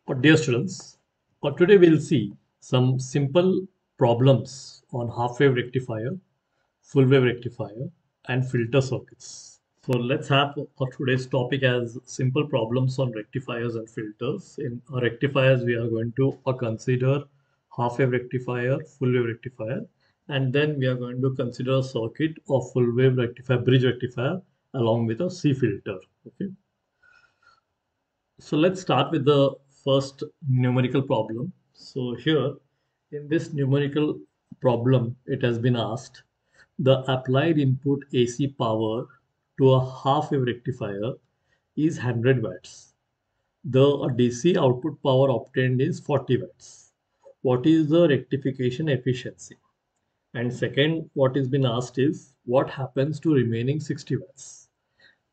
Dear students, today we'll see some simple problems on half wave rectifier, full wave rectifier, and filter circuits. So let's have today's topic as simple problems on rectifiers and filters. In rectifiers, we are going to consider half wave rectifier, full wave rectifier, and then we are going to consider a circuit of full wave rectifier, bridge rectifier, along with a C filter. Okay. So let's start with the first numerical problem. So here in this numerical problem, it has been asked the applied input AC power to a half wave rectifier is 100 watts. The DC output power obtained is 40 watts. What is the rectification efficiency? And second, what is been asked is what happens to remaining 60 watts?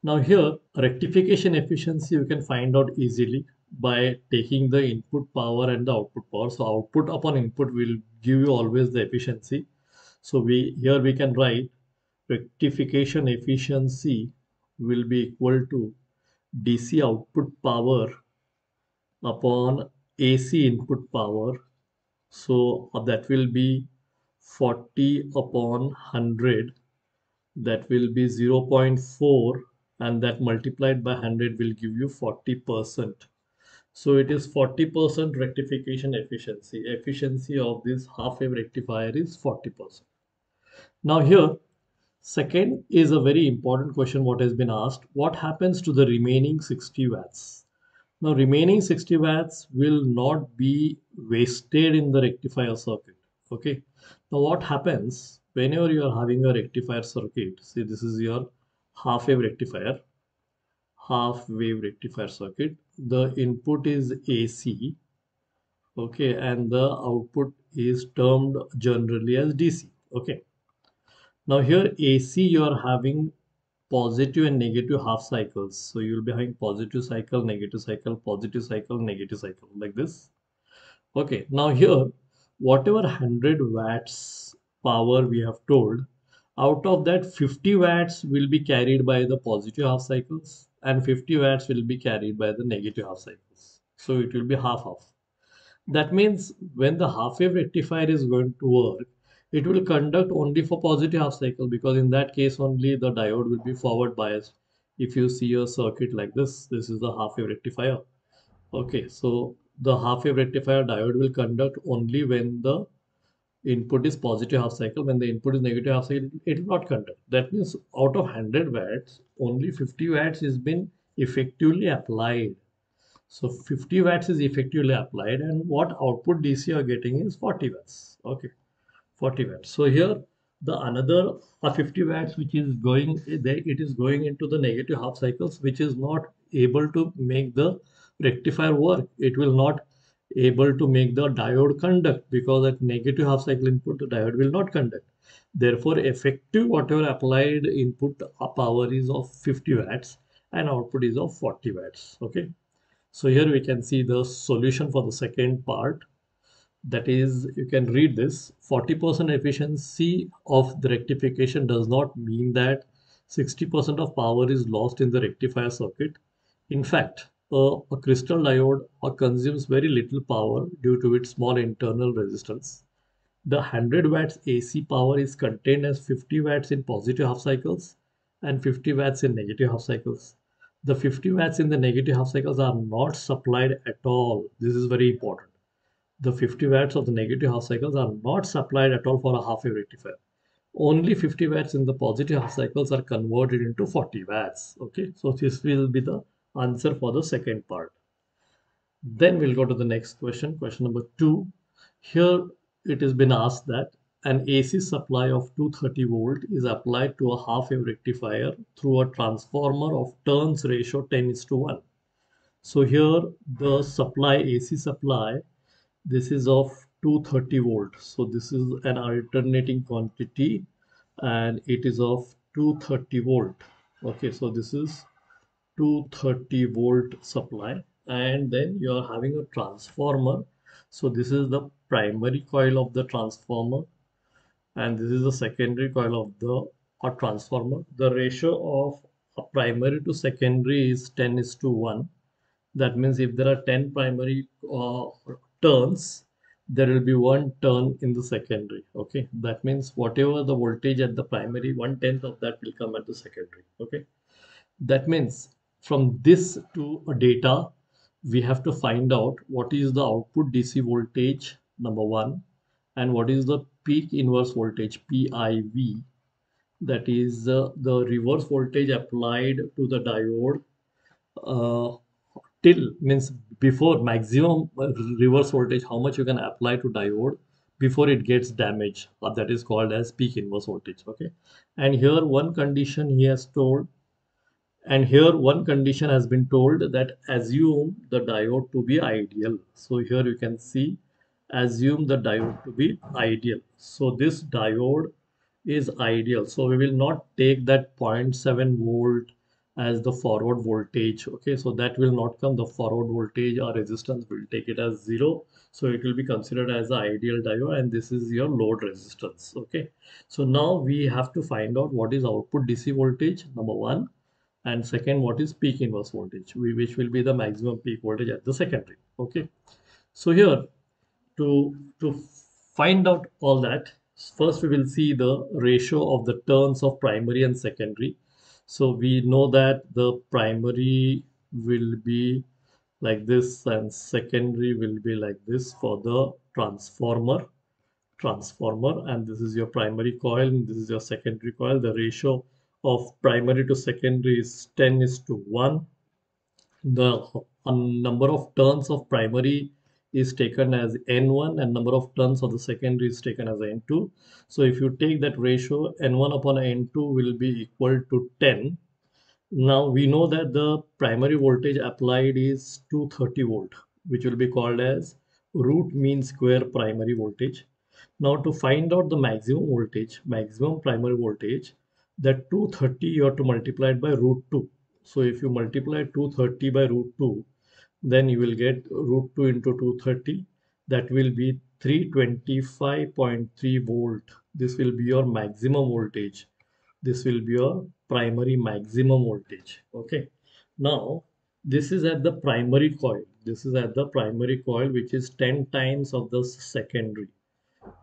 Now here, rectification efficiency you can find out easily by taking the input power and the output power. So output upon input will give you always the efficiency. So we can write rectification efficiency will be equal to DC output power upon AC input power. So that will be 40 upon 100, that will be 0.4, and that multiplied by 100 will give you 40%. So it is 40% rectification efficiency. Efficiency of this half wave rectifier is 40%. Now here, second is a very important question what has been asked. What happens to the remaining 60 watts? Now remaining 60 watts will not be wasted in the rectifier circuit. Okay. Now what happens whenever you are having a rectifier circuit? See, this is your half wave rectifier circuit. The input is AC. Okay. And the output is termed generally as DC. Okay. Now here AC you are having positive and negative half cycles. So you will be having positive cycle, positive cycle, negative cycle like this. Okay, now here, whatever 100 watts power we have told, out of that 50 watts will be carried by the positive half cycles and 50 watts will be carried by the negative half cycles. So it will be half-half. That means when the half wave rectifier is going to work, it will conduct only for positive half cycle, because in that case only the diode will be forward biased. If you see a circuit like this is the half wave rectifier. Okay, so the half wave rectifier diode will conduct only when the input is positive half cycle. When the input is negative half cycle, it will not conduct. That means out of 100 watts, only 50 watts has been effectively applied. So 50 watts is effectively applied, and what output DC you are getting is 40 watts. Okay, 40 watts. So here the another 50 watts which is going there, it is going into the negative half cycles, which is not able to make the rectifier work. It will not able to make the diode conduct, because at negative half cycle input the diode will not conduct. Therefore, effective whatever applied input power is of 50 watts and output is of 40 watts. Okay. So here we can see the solution for the second part. That is, you can read this. 40% efficiency of the rectification does not mean that 60% of power is lost in the rectifier circuit. In fact, a crystal diode consumes very little power due to its small internal resistance. The 100 watts AC power is contained as 50 watts in positive half cycles and 50 watts in negative half cycles. The 50 watts in the negative half cycles are not supplied at all. This is very important. The 50 watts of the negative half cycles are not supplied at all for a half wave rectifier. Only 50 watts in the positive half cycles are converted into 40 watts. Okay, so this will be the answer for the second part. Then we'll go to the next question, question number 2. Here it has been asked that an AC supply of 230 volt is applied to a half wave rectifier through a transformer of turns ratio 10:1. So here the supply, AC supply, this is of 230 volt. So this is an alternating quantity and it is of 230 volt. Okay, so this is 230 volt supply, and then you are having a transformer. So this is the primary coil of the transformer and this is the secondary coil of the transformer. The ratio of a primary to secondary is 10:1. That means if there are 10 primary turns, there will be one turn in the secondary. Okay, that means whatever the voltage at the primary, 1/10 of that will come at the secondary. Okay, that means from this to a data, we have to find out what is the output DC voltage, number one, and what is the peak inverse voltage, PIV, that is the reverse voltage applied to the diode uh, till means before maximum reverse voltage, how much you can apply to diode before it gets damaged. That is called as peak inverse voltage. Okay, and here one condition he has told, and here one condition has been told, that assume the diode to be ideal. So here you can see assume the diode to be ideal. So this diode is ideal. So we will not take that zero point 0.7 volt as the forward voltage. Okay, so that will not come. The forward voltage or resistance will take it as zero. So it will be considered as the ideal diode, and this is your load resistance. Okay, so now we have to find out what is output DC voltage, number one, and second, what is peak inverse voltage, which will be the maximum peak voltage at the secondary. Okay, so here to find out all that, first we will see the ratio of the turns of primary and secondary. So we know that the primary will be like this and secondary will be like this for the transformer, and this is your primary coil and this is your secondary coil. The ratio of primary to secondary is 10 is to 1. The number of turns of primary is taken as n1 and number of turns of the secondary is taken as n2. So if you take that ratio, n1 upon n2 will be equal to 10. Now we know that the primary voltage applied is 230 volt, which will be called as root mean square primary voltage. Now to find out the maximum voltage, maximum primary voltage, that 230 you have to multiply it by root 2. So if you multiply 230 by root 2, then you will get root 2 into 230. That will be 325.3 volt. This will be your maximum voltage. This will be your primary maximum voltage. Okay, now this is at the primary coil. This is at the primary coil, which is 10 times of the secondary.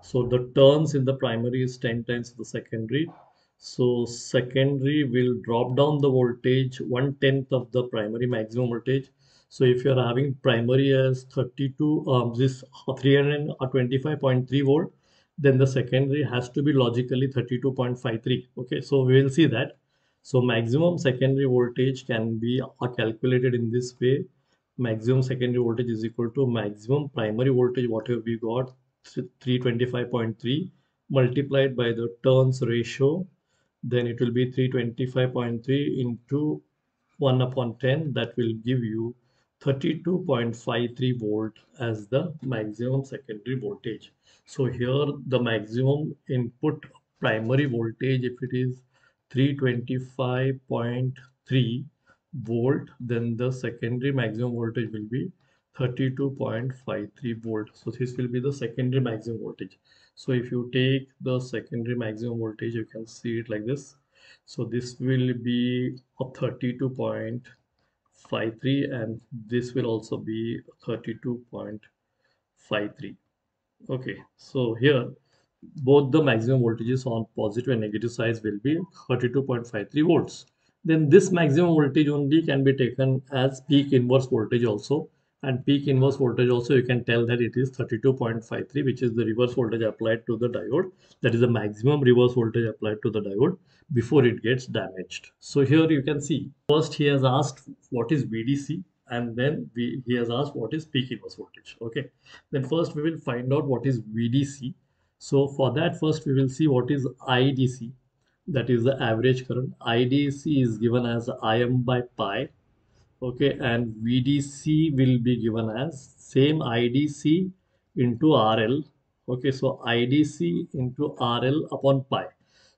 So the turns in the primary is 10 times the secondary. So secondary will drop down the voltage 1/10 of the primary maximum voltage. So if you are having primary as 32, this 325.3 volt, then the secondary has to be logically 32.53. Okay, so we will see that. So maximum secondary voltage can be calculated in this way. Maximum secondary voltage is equal to maximum primary voltage, whatever we got, 325.3 multiplied by the turns ratio, then it will be 325.3 into 1 upon 10. That will give you 32.53 volt as the maximum secondary voltage. So here the maximum input primary voltage, if it is 325.3 volt, then the secondary maximum voltage will be 32.53 volt. So this will be the secondary maximum voltage. So if you take the secondary maximum voltage, you can see it like this. So this will be a 32.53 and this will also be 32.53. Okay, so here both the maximum voltages on positive and negative sides will be 32.53 volts. Then this maximum voltage only can be taken as peak inverse voltage also. And peak inverse voltage also, you can tell that it is 32.53, which is the reverse voltage applied to the diode. That is the maximum reverse voltage applied to the diode before it gets damaged. So here you can see, first he has asked what is VDC, and then he has asked what is peak inverse voltage. Okay, then first we will find out what is VDC. So for that, first we will see what is IDC, that is the average current. IDC is given as Im by pi. Okay, and VDC will be given as same IDC into RL. Okay, so IDC into RL upon pi.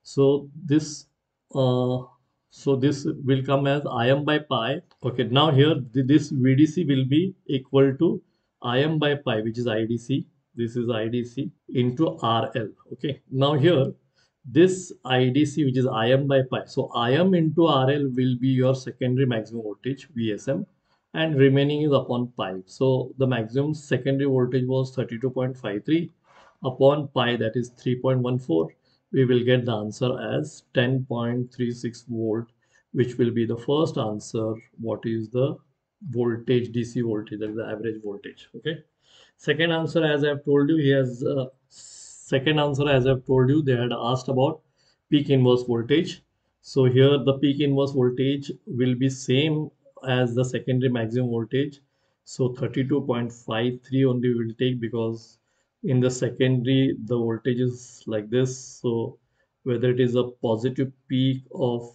So this uh, this will come as Im by pi. Okay, now here this VDC will be equal to Im by pi, which is IDC. This is IDC into RL. Okay, now here this IDC, which is Im by pi. So Im into RL will be your secondary maximum voltage, VSM. and remaining is upon pi. So the maximum secondary voltage was 32.53 upon pi, that is 3.14. We will get the answer as 10.36 volt, which will be the first answer. What is the voltage, DC voltage, that is the average voltage. Okay. Second answer, as I have told you, he has second answer, as I have told you, they had asked about peak inverse voltage. So here the peak inverse voltage will be same as the secondary maximum voltage. So 32.53 only will take, because in the secondary the voltage is like this. So whether it is a positive peak of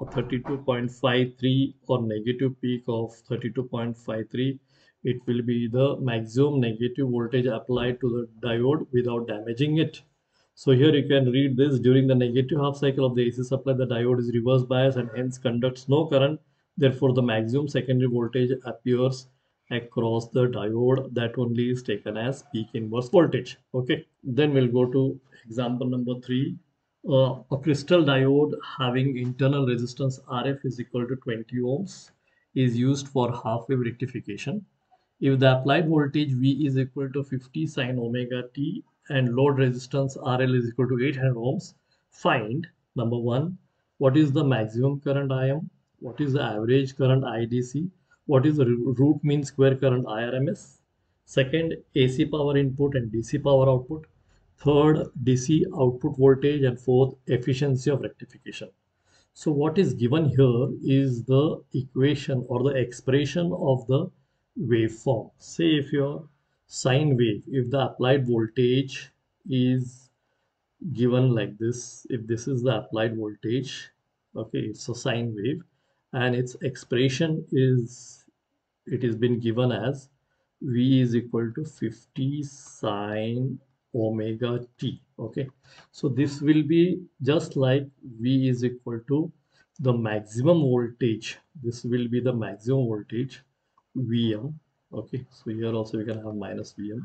32.53 or negative peak of 32.53, it will be the maximum negative voltage applied to the diode without damaging it. So here you can read this: during the negative half cycle of the AC supply, the diode is reverse biased and hence conducts no current. Therefore, the maximum secondary voltage appears across the diode. That only is taken as peak inverse voltage. Okay, then we'll go to example number 3. A crystal diode having internal resistance RF is equal to 20 ohms is used for half wave rectification. If the applied voltage V is equal to 50 sine omega t and load resistance RL is equal to 800 ohms, find number 1, what is the maximum current IM, what is the average current IDC, what is the root mean square current IRMS, second, AC power input and DC power output, third, DC output voltage, and fourth, efficiency of rectification. So what is given here is the equation or the expression of the waveform. Say if your sine wave, if the applied voltage is given like this, if this is the applied voltage, okay, it's a sine wave, and its expression is, it has been given as V is equal to 50 sine omega t. Okay, so this will be just like V is equal to the maximum voltage. This will be the maximum voltage Vm. Okay, so here also we can have minus Vm.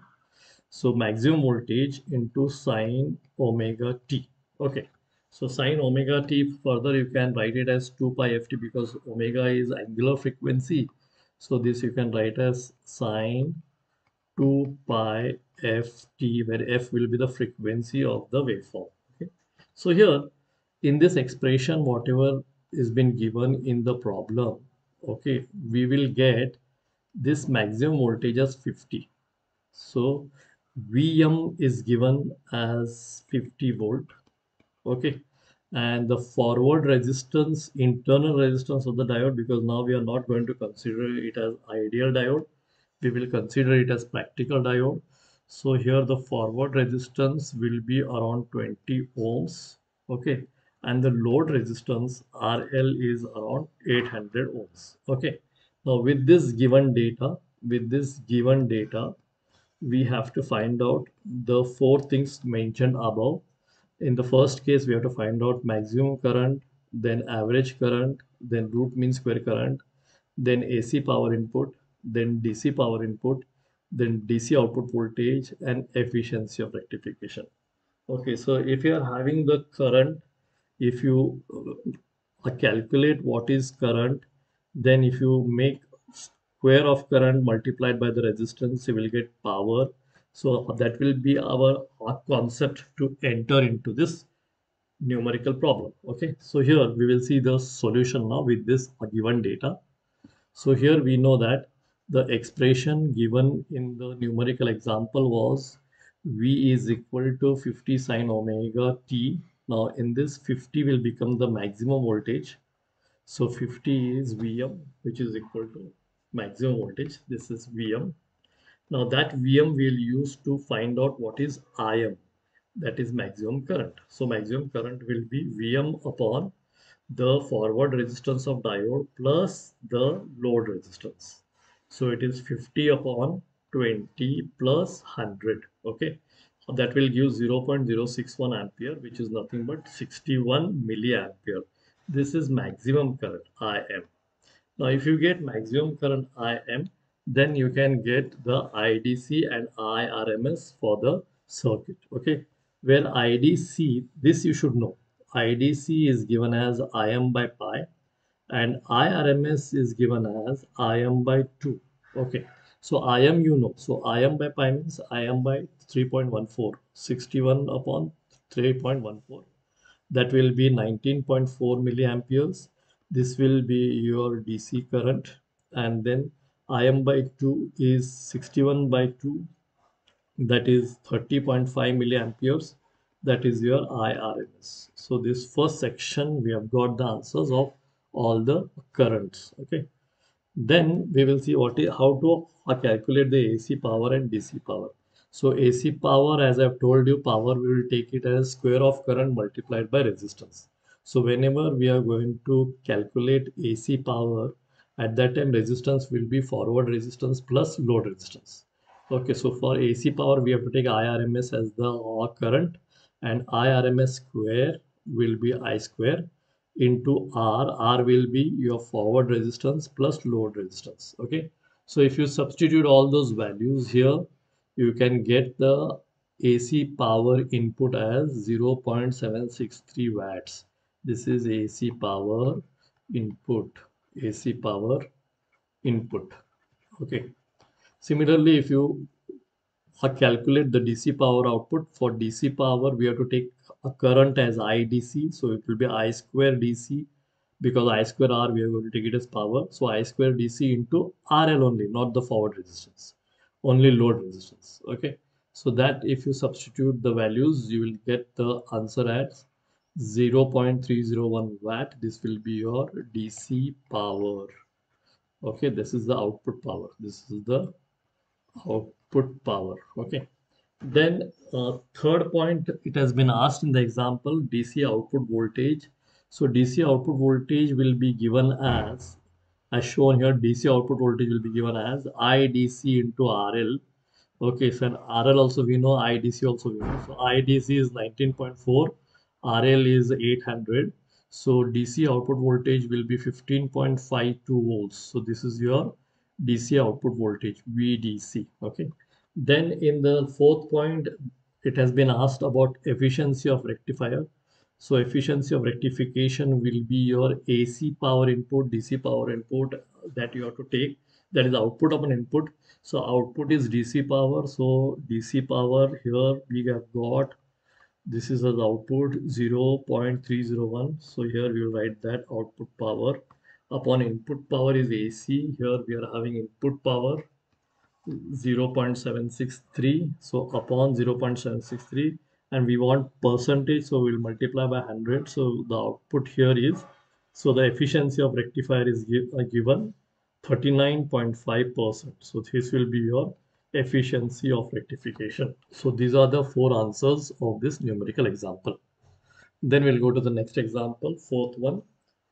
So maximum voltage into sine omega t. Okay, so sine omega t, further you can write it as 2 pi ft, because omega is angular frequency. So this you can write as sine 2 pi ft, where f will be the frequency of the waveform. Okay, so here in this expression, whatever is been given in the problem, okay, we will get this maximum voltage as 50. So Vm is given as 50 volt. Okay. And the forward resistance, internal resistance of the diode, because now we are not going to consider it as ideal diode, we will consider it as practical diode. So here the forward resistance will be around 20 ohms. Okay. And the load resistance RL is around 800 ohms. Okay. Now with this given data, we have to find out the four things mentioned above. In the first case, we have to find out maximum current, then average current, then root mean square current, then AC power input, then DC power input, then DC output voltage, and efficiency of rectification. Okay, so if you are having the current, if you calculate what is current, then if you make square of current multiplied by the resistance, you will get power. So that will be our concept to enter into this numerical problem. Okay, so here we will see the solution now with this given data. So here we know that the expression given in the numerical example was V is equal to 50 sine omega t. Now in this, 50 will become the maximum voltage. So 50 is Vm, which is equal to maximum voltage. This is Vm. Now that Vm we'll use to find out what is Im, that is maximum current. So maximum current will be Vm upon the forward resistance of diode plus the load resistance. So it is 50 upon 20 plus 100. Okay, so that will give 0.061 ampere, which is nothing but 61 milliampere. This is maximum current Im. Now if you get maximum current Im, then you can get the IDC and IRMS for the circuit. Okay, where IDC, this you should know, IDC is given as Im by pi, and IRMS is given as Im by 2. Okay, so Im you know, so Im by pi means Im by 3.14, 61 upon 3.14. That will be 19.4 milliamperes. This will be your DC current, and then Im by 2 is 61 by 2, that is 30.5 milliamperes. That is your IRMS. So this first section we have got the answers of all the currents. Okay, then we will see how to calculate the AC power and DC power. So AC power, as I've told you, power we will take it as square of current multiplied by resistance. So whenever we are going to calculate AC power, at that time resistance will be forward resistance plus load resistance. Okay, so for AC power we have to take IRMS as the current, and IRMS square will be I square into R. R will be your forward resistance plus load resistance. Okay, so if you substitute all those values here, you can get the AC power input as 0.763 watts. This is AC power input. AC power input. Okay, similarly, if you calculate the DC power output, for DC power we have to take a current as IDC, so it will be I square DC, because I square R we are going to take it as power, so I square DC into RL only, not the forward resistance, only load resistance. Okay, so that if you substitute the values, you will get the answer as 0.301 watt. This will be your DC power. Okay, this is the output power, this is the output power. Okay, then third point, it has been asked in the example, DC output voltage. So DC output voltage will be given as shown here. DC output voltage will be given as IDC into RL. Okay, so in RL also we know, IDC also we know. So IDC is 19.4, RL is 800. So DC output voltage will be 15.52 volts. So this is your DC output voltage, VDC. Okay. Then in the fourth point, it has been asked about efficiency of rectifier. So efficiency of rectification will be your AC power input, DC power input that you have to take. That is output of an input. So output is DC power. So DC power here we have got, this is as output 0.301. So here we will write that output power upon input power is AC. Here we are having input power 0.763. So upon 0.763, and we want percentage, so we'll multiply by 100. So the output here is, so the efficiency of rectifier is given 39.5%. So this will be your efficiency of rectification. So these are the four answers of this numerical example. Then we'll go to the next example, fourth one.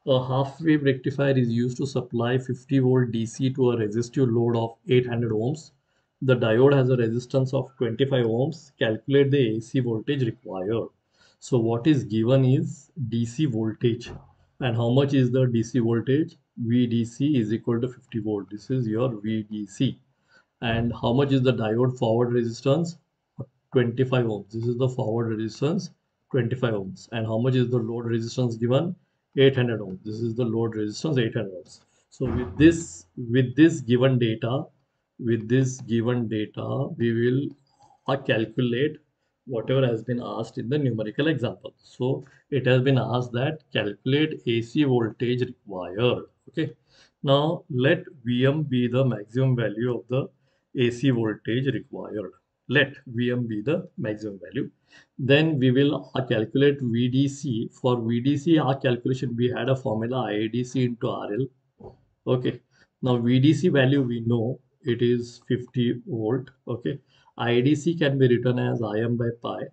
A half-wave rectifier is used to supply 50-volt DC to a resistive load of 800 ohms. The diode has a resistance of 25 ohms. Calculate the AC voltage required. So what is given is DC voltage. And how much is the DC voltage? VDC is equal to 50 volt. This is your VDC. And how much is the diode forward resistance? 25 ohms. This is the forward resistance, 25 ohms. And how much is the load resistance given? 800 ohms. This is the load resistance, 800 ohms. So with this given data, we will calculate whatever has been asked in the numerical example. So it has been asked that calculate AC voltage required. Okay. Now let Vm be the maximum value of the AC voltage required. Let Vm be the maximum value. Then we will calculate VDC. For VDC, our calculation, we had a formula IDC into RL. Okay. Now VDC value we know it is 50 volt. Okay. IDC can be written as Im by pi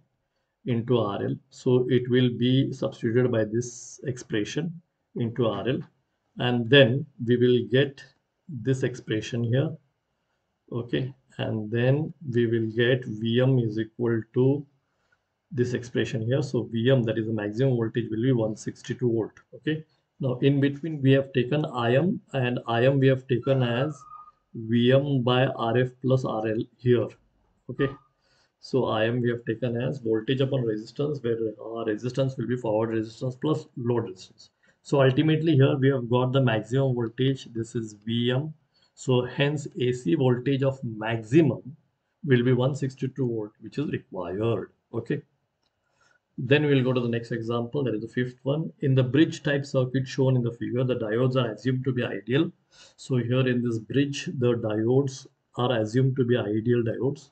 into RL. So it will be substituted by this expression into RL. And then we will get this expression here. Okay. And then we will get Vm is equal to this expression here. So Vm, that is the maximum voltage, will be 162 volt. Okay. Now in between we have taken Im, and Im we have taken as Vm by Rf plus RL here. Okay. So Im we have taken as voltage upon resistance, where resistance will be forward resistance plus load resistance. So ultimately here we have got the maximum voltage. This is Vm. So hence AC voltage of maximum will be 162 volt, which is required. Okay. Then we'll go to the next example, that is the fifth one. In the bridge type circuit shown in the figure, the diodes are assumed to be ideal. So here in this bridge, the diodes are assumed to be ideal diodes,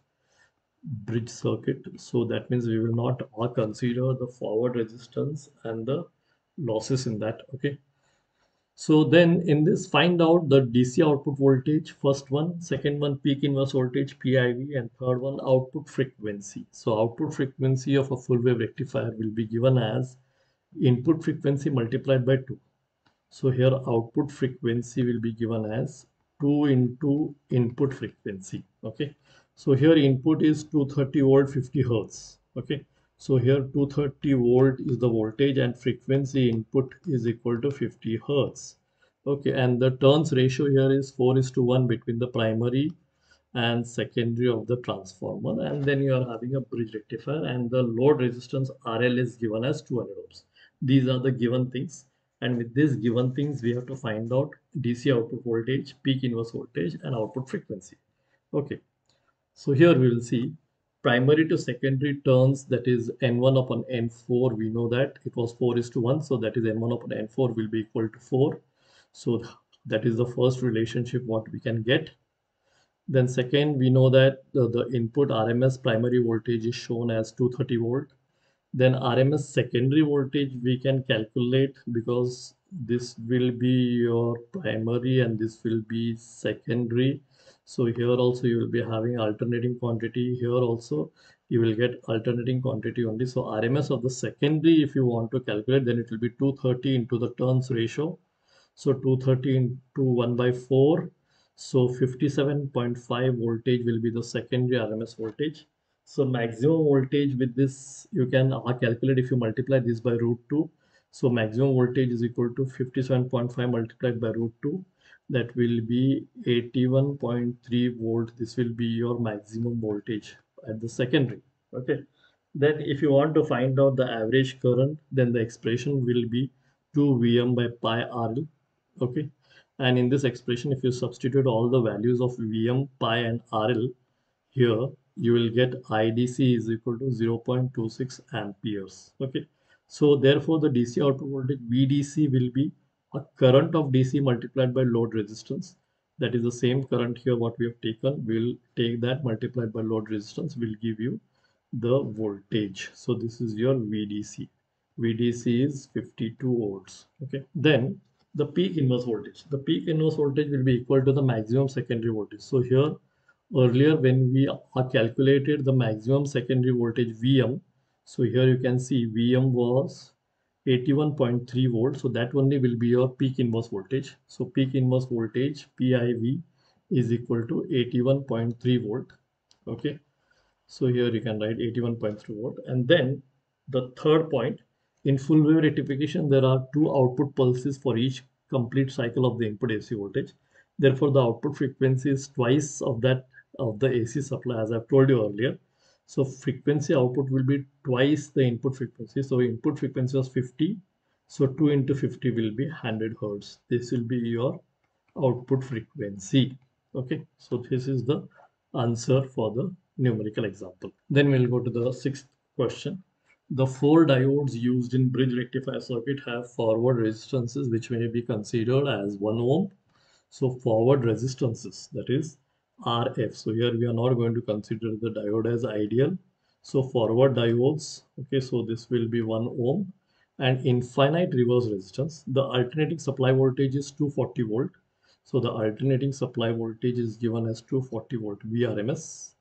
bridge circuit. So that means we will not consider the forward resistance and the losses in that. Okay. So then in this, find out the DC output voltage, first one, second one, peak inverse voltage, PIV, and third one, output frequency. So output frequency of a full wave rectifier will be given as input frequency multiplied by 2. So here output frequency will be given as 2 into input frequency. Okay. So here input is 230 volt 50 hertz. Okay. So here 230 volt is the voltage and frequency input is equal to 50 hertz. Okay. And the turns ratio here is 4:1 between the primary and secondary of the transformer. And then you are having a bridge rectifier and the load resistance RL is given as 200 ohms. These are the given things. And with these given things, we have to find out DC output voltage, peak inverse voltage, and output frequency. Okay. So here we will see primary to secondary turns, that is N1 upon N4. We know that it was 4:1. So that is N1 upon N4 will be equal to 4. So that is the first relationship what we can get. Then second, we know that the input RMS primary voltage is shown as 230 volt. Then RMS secondary voltage we can calculate because this will be your primary and this will be secondary. So here also you will be having alternating quantity. Here also you will get alternating quantity only. So RMS of the secondary, if you want to calculate, then it will be 230 into the turns ratio. So 230 into 1 by 4. So 57.5 voltage will be the secondary RMS voltage. So maximum voltage with this you can calculate if you multiply this by root 2. So maximum voltage is equal to 57.5 multiplied by root 2. That will be 81.3 volt. This will be your maximum voltage at the secondary. Okay. Then if you want to find out the average current, then the expression will be 2 Vm by pi RL. Okay. And in this expression, if you substitute all the values of Vm, pi, and RL here, you will get IDC is equal to 0.26 amperes. Okay. So therefore, the DC output voltage VDC will be a current of DC multiplied by load resistance. That is the same current here what we have taken. We'll take that multiplied by load resistance will give you the voltage. So this is your VDC. VDC is 52 volts. Okay. Then the peak inverse voltage. The peak inverse voltage will be equal to the maximum secondary voltage. So here earlier when we are calculated the maximum secondary voltage Vm, so here you can see Vm was 81.3 volts. So that only will be your peak inverse voltage. So peak inverse voltage PIV is equal to 81.3 volt. Okay. So here you can write 81.3 volt. And then the third point, in full wave rectification, there are two output pulses for each complete cycle of the input AC voltage. Therefore, the output frequency is twice of that of the AC supply, as I've told you earlier. So frequency output will be twice the input frequency. So input frequency was 50. So 2 into 50 will be 100 hertz. This will be your output frequency. Okay, so this is the answer for the numerical example. Then we'll go to the sixth question. The four diodes used in bridge rectifier circuit have forward resistances which may be considered as 1 ohm. So forward resistances, that is RF. So here we are not going to consider the diode as ideal. So forward diodes, okay, so this will be 1 ohm. And infinite reverse resistance, the alternating supply voltage is 240 volt. So the alternating supply voltage is given as 240 volt VRMS.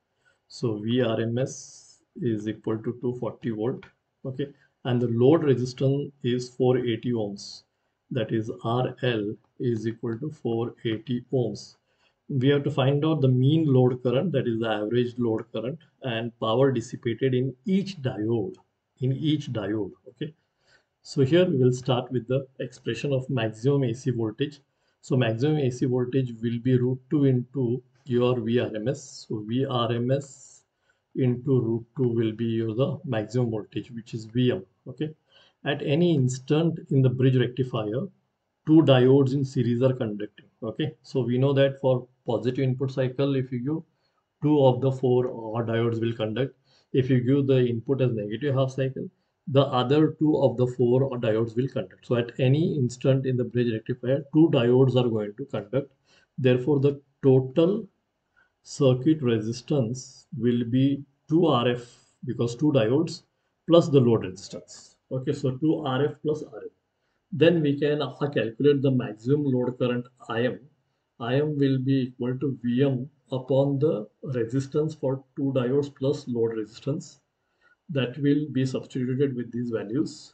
So VRMS is equal to 240 volt. Okay. And the load resistance is 480 ohms. That is RL is equal to 480 ohms. We have to find out the mean load current, that is the average load current, and power dissipated in each diode. Okay. So here we will start with the expression of maximum AC voltage. So maximum AC voltage will be root 2 into your VRMS. So VRMS into root 2 will be your the maximum voltage, which is Vm. Okay. At any instant in the bridge rectifier, two diodes in series are conducting. Okay, so we know that for positive input cycle, if you give two of the four diodes will conduct. If you give the input as negative half cycle, the other two of the four diodes will conduct. So at any instant in the bridge rectifier, two diodes are going to conduct. Therefore, the total circuit resistance will be 2 RF because two diodes plus the load resistance. Okay, so 2 RF plus RF. Then we can calculate the maximum load current IM. IM will be equal to VM upon the resistance for two diodes plus load resistance. That will be substituted with these values,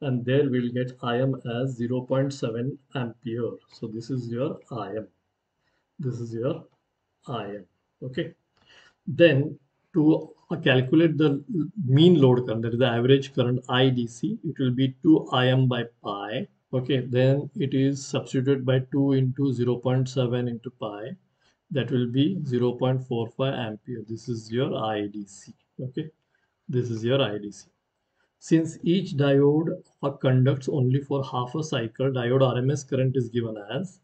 and there we'll get IM as 0.7 ampere. So this is your IM. This is your IM. Okay. Then to calculate the mean load current, that is the average current IDC, it will be 2 Im by pi. Okay, then it is substituted by 2 into 0.7 into pi. That will be 0.45 ampere. This is your IDC. Okay, this is your IDC. Since each diode conducts only for half a cycle, diode RMS current is given as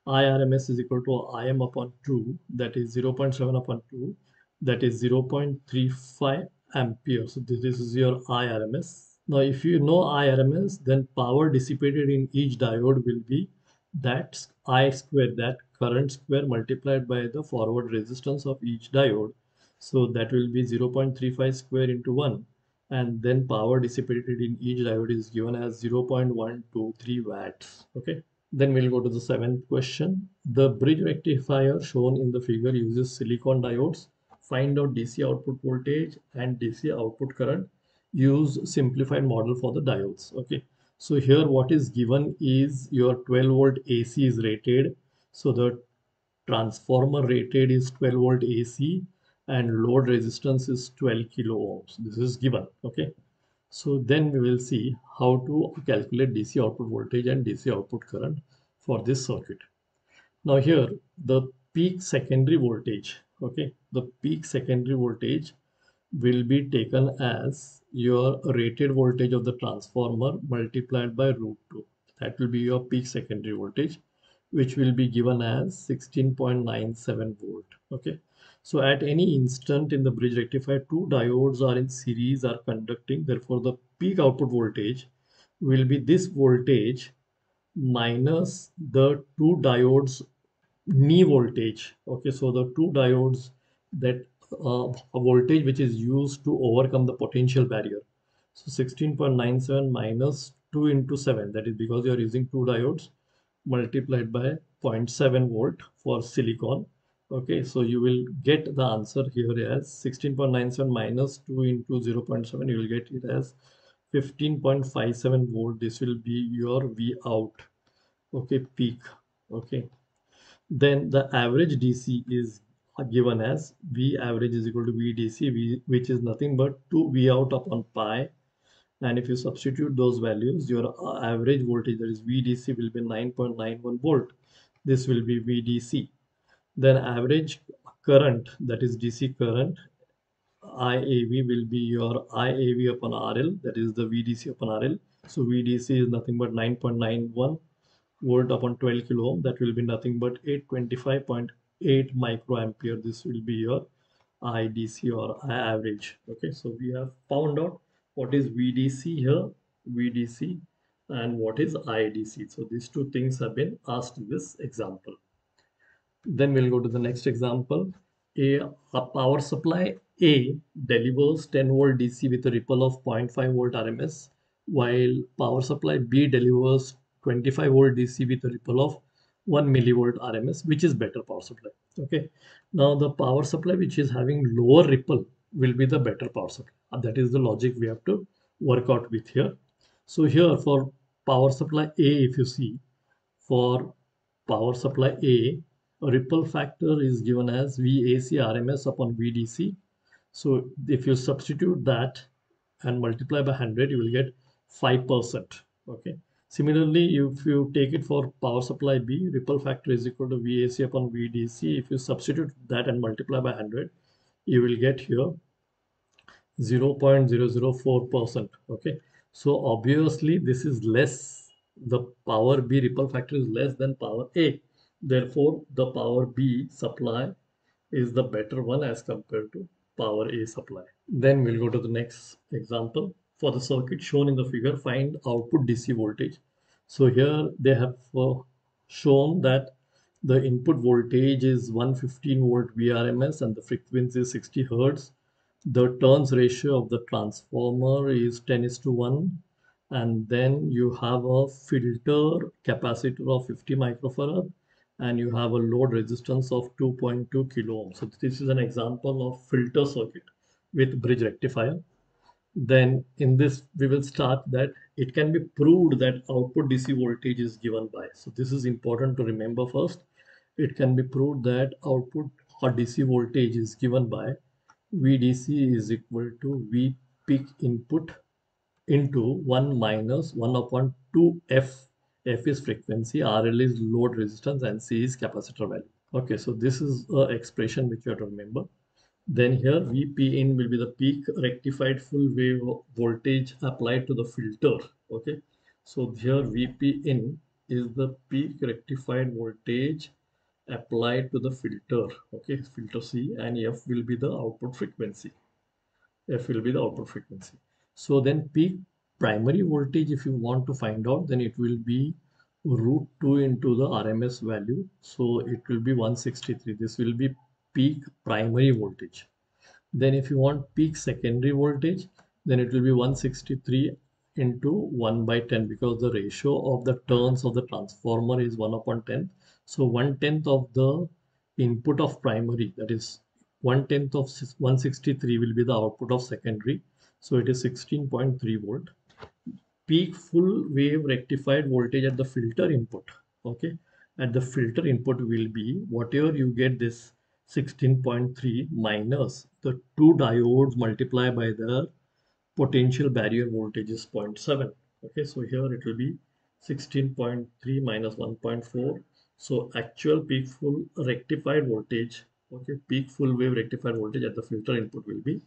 IRMS is equal to Im upon 2, that is 0.7 upon 2, that is 0.35 ampere. So this is your IRMS. Now, if you know IRMS, then power dissipated in each diode will be that I square, that current square multiplied by the forward resistance of each diode. So that will be 0.35 square into 1, and then power dissipated in each diode is given as 0.123 watts. Okay. Then we'll go to the seventh question. The bridge rectifier shown in the figure uses silicon diodes. Find out DC output voltage and DC output current. Use simplified model for the diodes. Okay. So here what is given is your 12 volt AC is rated. So the transformer rated is 12 volt AC and load resistance is 12 kilo ohms. This is given. Okay. So then we will see how to calculate DC output voltage and DC output current for this circuit. Now here the peak secondary voltage, okay, the peak secondary voltage will be taken as your rated voltage of the transformer multiplied by root 2. That will be your peak secondary voltage, which will be given as 16.97 volt. Okay. So at any instant in the bridge rectifier, two diodes are in series are conducting. Therefore, the peak output voltage will be this voltage minus the two diodes knee voltage. Okay, so the two diodes that a voltage which is used to overcome the potential barrier. So 16.97 minus 2 into 7, that is because you are using two diodes multiplied by 0.7 volt for silicon. Okay, so you will get the answer here as 16.97 minus 2 into 0.7, you will get it as 15.57 volt. This will be your V out. Okay, peak. Okay, then the average DC is given as V average is equal to VDC, which is nothing but 2 V out upon pi. And if you substitute those values, your average voltage, that is VDC, will be 9.91 volt. This will be VDC. Then average current, that is DC current, IAV will be your IAV upon RL, that is the VDC upon RL. So VDC is nothing but 9.91 volt upon 12 kilo ohm. That will be nothing but 825.8 microampere. This will be your IDC or I average. Okay, so we have found out what is VDC here, VDC, and what is IDC. So these two things have been asked in this example. Then we'll go to the next example. A power supply A delivers 10 volt DC with a ripple of 0.5 volt RMS, while power supply B delivers 25 volt DC with a ripple of 1 millivolt RMS. Which is better power supply? Okay. Now the power supply which is having lower ripple will be the better power supply. That is the logic we have to work out with here. So here for power supply A, if you see, for power supply A, ripple factor is given as VAC RMS upon VDC. So if you substitute that and multiply by 100, you will get 5%. Okay. Similarly, if you take it for power supply B, ripple factor is equal to VAC upon VDC. If you substitute that and multiply by 100, you will get here 0.004%. Okay. So obviously this is less, the power B ripple factor is less than power A. Therefore, the power B supply is the better one as compared to power A supply. Then we'll go to the next example. For the circuit shown in the figure, find output DC voltage. So here they have shown that the input voltage is 115 volt VRMS and the frequency is 60 Hertz. The turns ratio of the transformer is 10 is to 1. And then you have a filter capacitor of 50 microfarad and you have a load resistance of 2.2 kilo ohms. So this is an example of filter circuit with bridge rectifier. Then in this, we will start that it can be proved that output DC voltage is given by. So this is important to remember first. It can be proved that output or DC voltage is given by VDC is equal to V peak input into 1 minus 1 upon 2F. F is frequency, RL is load resistance, and C is capacitor value. Okay, so this is an expression which you have to remember. Then here Vp in will be the peak rectified full wave voltage applied to the filter. Okay, so here Vp in is the peak rectified voltage applied to the filter. Okay, filter C, and F will be the output frequency. F will be the output frequency. So then peak primary voltage, if you want to find out, then it will be root 2 into the RMS value. So it will be 163. This will be peak primary voltage. Then if you want peak secondary voltage, then it will be 163 into 1 by 10 because the ratio of the turns of the transformer is 1 upon 10. So 1/10 of the input of primary, that is 1/10 of 163 will be the output of secondary. So it is 16.3 volt. Peak full wave rectified voltage at the filter input. Okay, at the filter input will be whatever you get this 16.3 minus the two diodes multiplied by the potential barrier voltage is 0.7. Okay, so here it will be 16.3 minus 1.4. So actual peak full rectified voltage, okay, peak full wave rectified voltage at the filter input will be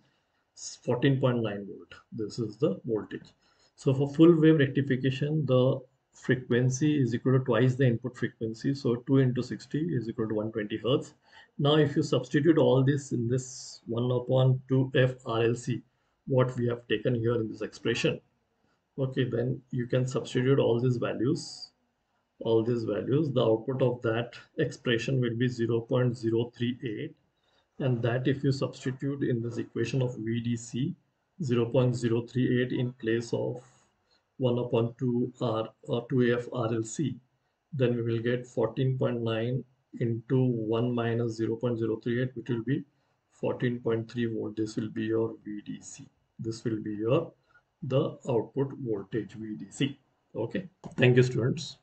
14.9 volt. This is the voltage. So for full wave rectification, the frequency is equal to twice the input frequency. So 2 into 60 is equal to 120 Hertz. Now, if you substitute all this in this 1 upon 2F RLC, what we have taken here in this expression, okay, then you can substitute all these values. The output of that expression will be 0.038, and that if you substitute in this equation of VDC 0.038 in place of 1 upon 2 R or 2F RLC, then we will get 14.9 into 1 minus 0.038, which will be 14.3 volt. This will be your VDC. This will be your the output voltage VDC. Okay, thank you, students.